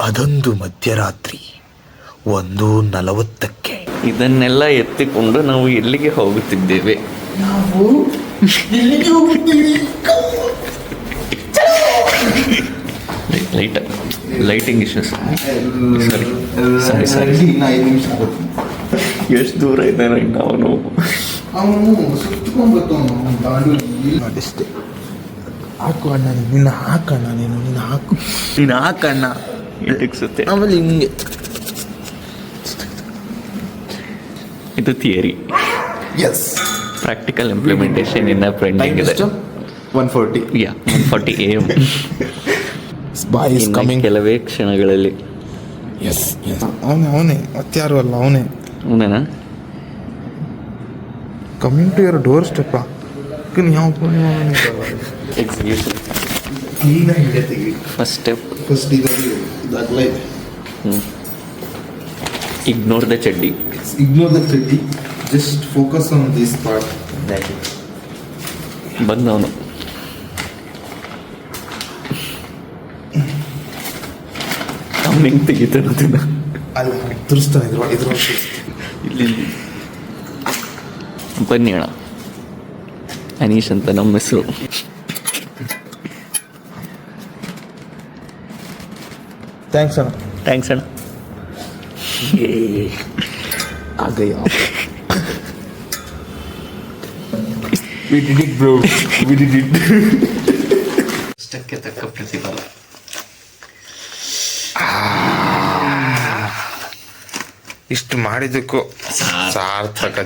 ಅದೊಂದು ಮಧ್ಯರಾತ್ರಿ 1:40 ಇದನ್ನೆಲ್ಲ ಎತ್ತಿಕೊಂಡು ನಾವು ಎಲ್ಲಿಗೆ ಹೋಗುತ್ತಿದ್ದೇವೆ? ನಾವು ಎಲ್ಲಿಗೆ ಹೋಗುತ್ತೀವಿ? Lighting issues. ಸರಿ ಇನ್ನು 5 ನಿಮಿಷ ಆಗುತ್ತೆ. ಎಷ್ಟು ದೂರ ಇದ್ದಾನೆ ಅವನು ಸುತ್ತಕೊಂಡ್ಬರ್ತಾವನು ಅಷ್ಟೇ. ಹಾಕು ಅಣ್ಣ, ನಿನ್ನ ಹಾಕಣ್ಣ, ನೀನು ಹಾಕಣ್ಣ ಎಟಕ್ಸುತ್ತೆ. ಆಮೇಲೆ ಹಿಂಗೆ. ಇದು ಥಿಯರಿ. ಎಸ್. ಪ್ರಾಕ್ಟಿಕಲ್ ಇಂಪ್ಲಿಮೆಂಟೇಷನ್ ಇನ್ನ ಪೆಂಡಿಂಗ್ ಇದೆ. 1:40. 1:40 AM. Boy is coming. ಕೆಲವೇ ಕ್ಷಣಗಳಲ್ಲಿ. ಎಸ್ ಅವನೇ ಮತ್ತಾರು ಅಲ್ಲ, ಅವನೇನಾ? Coming to your doorstep. ಯಾವ ಎಕ್ಸಿಕ್ಯೂಷನ್ ಕ್ಲೀನಾಗಿ ತೆಗಿ. First step. ಫಸ್ಟ್ ಇದಾಗಲ್ಲ ಇದೆ. Ignore the chaddi. Ignore the pretty. Just focus on this part. ಬಂದವನು ಕಮ್ಮಿಂಗ್ ತೆಗಿತಾನ. ಅಲ್ಲ ತುರಿಸ್ತಾ ಇದ್ರು ಇಲ್ಲಿ ಬನ್ನಿ ಅಣ್ಣ. ಅನೀಶ್ ಅಂತ ನಮ್ಮ ಹೆಸರು. ಥ್ಯಾಂಕ್ಸ್ ಅಣ್ಣ. ಥ್ಯಾಂಕ್ಸ್ ಅಣ್ಣ. आ गया. We did it, bro. We did it. ಅಷ್ಟಕ್ಕೆ ತಕ್ಕ ಪ್ರತಿಫಲ. ಇಷ್ಟು ಮಾಡಿದ್ದಕ್ಕೂ ಸಾರ್ಥಕ.